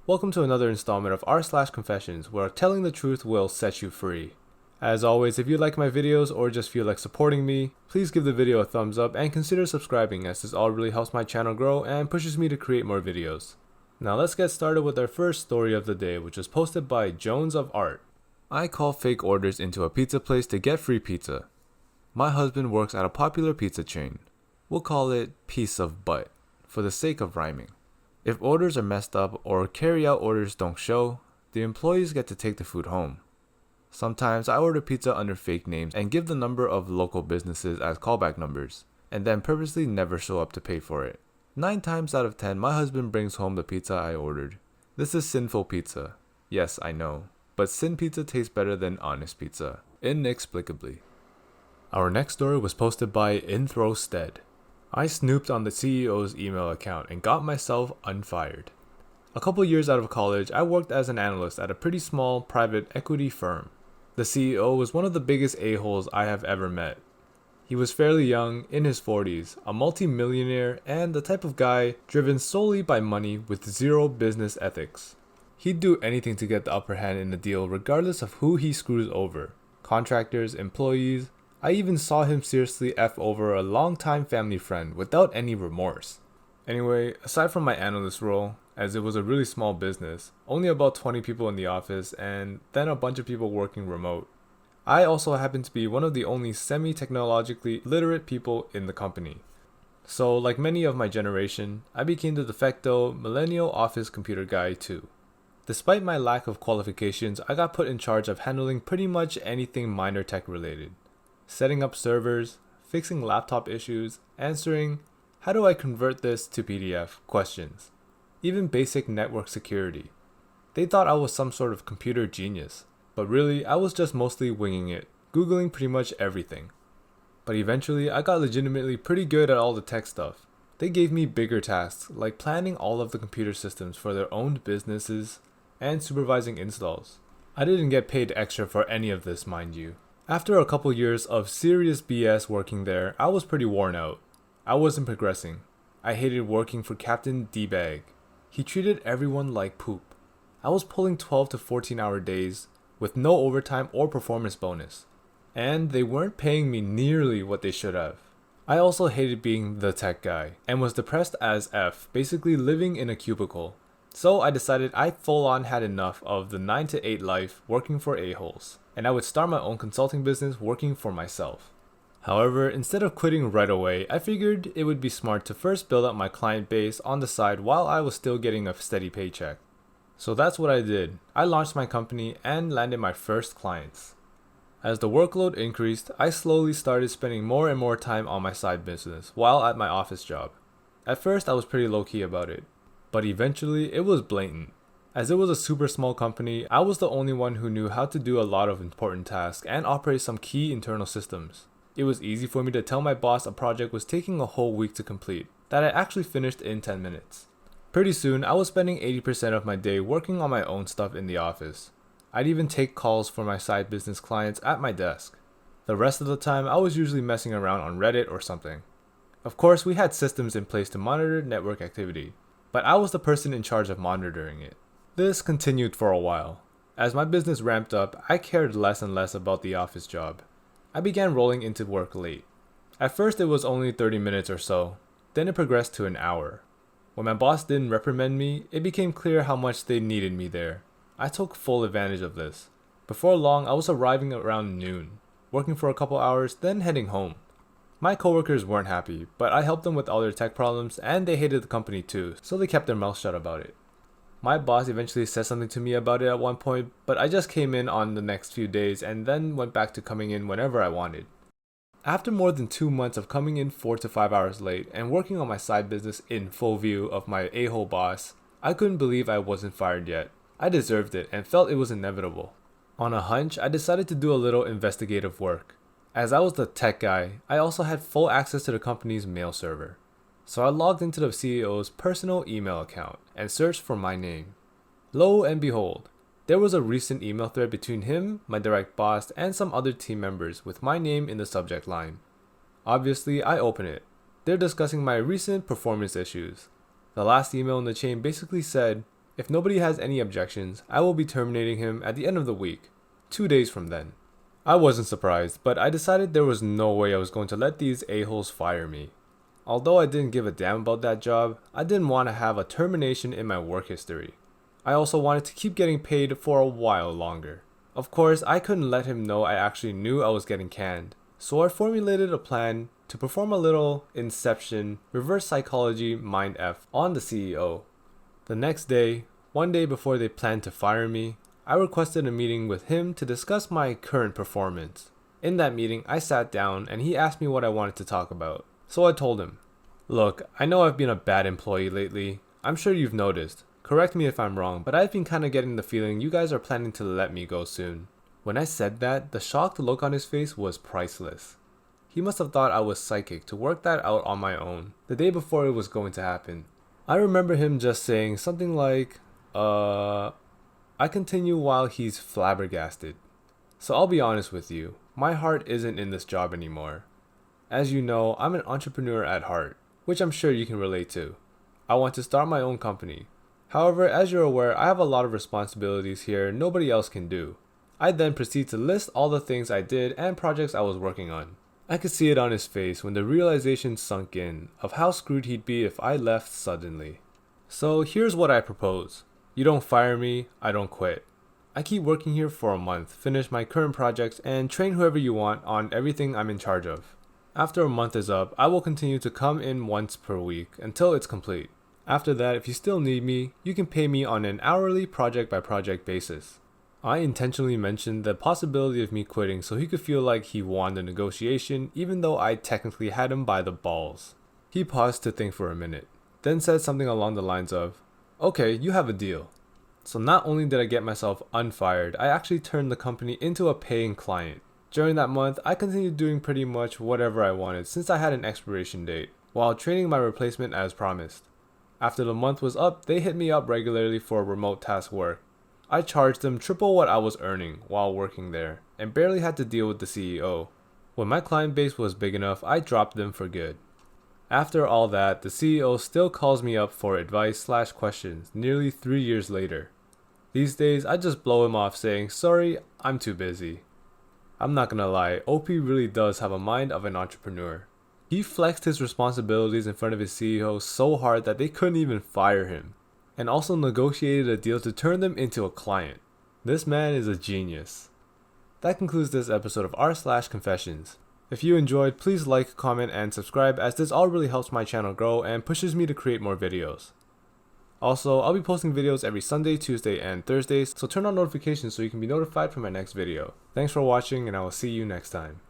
Welcome to another installment of r/confessions, where telling the truth will set you free. As always, if you like my videos or just feel like supporting me, please give the video a thumbs up and consider subscribing, as this all really helps my channel grow and pushes me to create more videos. Now let's get started with our first story of the day, which was posted by Jones of Art. I call fake orders into a pizza place to get free pizza. My husband works at a popular pizza chain. We'll call it piece of butt, for the sake of rhyming. If orders are messed up or carry-out orders don't show, the employees get to take the food home. Sometimes I order pizza under fake names and give the number of local businesses as callback numbers, and then purposely never show up to pay for it. 9 times out of 10, my husband brings home the pizza I ordered. This is sinful pizza. Yes, I know, but sin pizza tastes better than honest pizza, inexplicably. Our next story was posted by Inthrosted. I snooped on the CEO's email account and got myself unfired. A couple years out of college, I worked as an analyst at a pretty small private equity firm. The CEO was one of the biggest a-holes I have ever met. He was fairly young, in his 40s, a multi-millionaire, and the type of guy driven solely by money with zero business ethics. He'd do anything to get the upper hand in the deal regardless of who he screws over. Contractors, employees. I even saw him seriously F over a longtime family friend without any remorse. Anyway, aside from my analyst role, as it was a really small business, only about 20 people in the office and then a bunch of people working remote, I also happened to be one of the only semi-technologically literate people in the company. So, like many of my generation, I became the de facto millennial office computer guy too. Despite my lack of qualifications, I got put in charge of handling pretty much anything minor tech related. Setting up servers, fixing laptop issues, answering "how do I convert this to PDF" questions, even basic network security. They thought I was some sort of computer genius, but really I was just mostly winging it, Googling pretty much everything. But eventually I got legitimately pretty good at all the tech stuff. They gave me bigger tasks, like planning all of the computer systems for their own businesses and supervising installs. I didn't get paid extra for any of this, mind you. After a couple years of serious BS working there, I was pretty worn out. I wasn't progressing. I hated working for Captain D-Bag. He treated everyone like poop. I was pulling 12 to 14-hour days with no overtime or performance bonus. And they weren't paying me nearly what they should have. I also hated being the tech guy and was depressed as F, basically living in a cubicle. So I decided I full-on had enough of the 9 to 8 life working for a-holes, and I would start my own consulting business working for myself. However, instead of quitting right away, I figured it would be smart to first build up my client base on the side while I was still getting a steady paycheck. So that's what I did. I launched my company and landed my first clients. As the workload increased, I slowly started spending more and more time on my side business while at my office job. At first I was pretty low-key about it, but eventually it was blatant. As it was a super small company, I was the only one who knew how to do a lot of important tasks and operate some key internal systems. It was easy for me to tell my boss a project was taking a whole week to complete, that I actually finished in 10 minutes. Pretty soon, I was spending 80% of my day working on my own stuff in the office. I'd even take calls for my side business clients at my desk. The rest of the time, I was usually messing around on Reddit or something. Of course, we had systems in place to monitor network activity, but I was the person in charge of monitoring it. This continued for a while. As my business ramped up, I cared less and less about the office job. I began rolling into work late. At first it was only 30 minutes or so, then it progressed to an hour. When my boss didn't reprimand me, it became clear how much they needed me there. I took full advantage of this. Before long, I was arriving around noon, working for a couple hours, then heading home. My coworkers weren't happy, but I helped them with all their tech problems and they hated the company too, so they kept their mouth shut about it. My boss eventually said something to me about it at one point, but I just came in on the next few days and then went back to coming in whenever I wanted. After more than 2 months of coming in 4 to 5 hours late and working on my side business in full view of my a-hole boss, I couldn't believe I wasn't fired yet. I deserved it and felt it was inevitable. On a hunch, I decided to do a little investigative work. As I was the tech guy, I also had full access to the company's mail server. So I logged into the CEO's personal email account and searched for my name. Lo and behold, there was a recent email thread between him, my direct boss, and some other team members with my name in the subject line. Obviously, I open it. They're discussing my recent performance issues. The last email in the chain basically said, If nobody has any objections, I will be terminating him at the end of the week, 2 days from then. I wasn't surprised, but I decided there was no way I was going to let these a-holes fire me. Although I didn't give a damn about that job, I didn't want to have a termination in my work history. I also wanted to keep getting paid for a while longer. Of course, I couldn't let him know I actually knew I was getting canned, so I formulated a plan to perform a little inception, reverse psychology mind F on the CEO. The next day, one day before they planned to fire me, I requested a meeting with him to discuss my current performance. In that meeting, I sat down and he asked me what I wanted to talk about. So I told him, "Look, I know I've been a bad employee lately. I'm sure you've noticed. Correct me if I'm wrong, but I've been kinda getting the feeling you guys are planning to let me go soon." When I said that, the shocked look on his face was priceless. He must have thought I was psychic to work that out on my own, the day before it was going to happen. I remember him just saying something like, I continue while he's flabbergasted. So I'll be honest with you, my heart isn't in this job anymore. As you know, I'm an entrepreneur at heart, which I'm sure you can relate to. I want to start my own company. However, as you're aware, I have a lot of responsibilities here nobody else can do. I then proceed to list all the things I did and projects I was working on. I could see it on his face when the realization sunk in of how screwed he'd be if I left suddenly. So here's what I propose. You don't fire me, I don't quit. I keep working here for a month, finish my current projects, and train whoever you want on everything I'm in charge of. After a month is up, I will continue to come in once per week until it's complete. After that, if you still need me, you can pay me on an hourly project by project basis. I intentionally mentioned the possibility of me quitting so he could feel like he won the negotiation even though I technically had him by the balls. He paused to think for a minute, then said something along the lines of, "Okay, you have a deal." So not only did I get myself unfired, I actually turned the company into a paying client. During that month, I continued doing pretty much whatever I wanted since I had an expiration date, while training my replacement as promised. After the month was up, they hit me up regularly for remote task work. I charged them triple what I was earning while working there, and barely had to deal with the CEO. When my client base was big enough, I dropped them for good. After all that, the CEO still calls me up for advice/questions nearly 3 years later. These days, I just blow him off saying, "Sorry, I'm too busy." I'm not gonna lie, OP really does have a mind of an entrepreneur. He flexed his responsibilities in front of his CEO so hard that they couldn't even fire him, and also negotiated a deal to turn them into a client. This man is a genius. That concludes this episode of r/confessions. If you enjoyed, please like, comment, and subscribe as this all really helps my channel grow and pushes me to create more videos. Also, I'll be posting videos every Sunday, Tuesday, and Thursdays, so turn on notifications so you can be notified for my next video. Thanks for watching, and I will see you next time.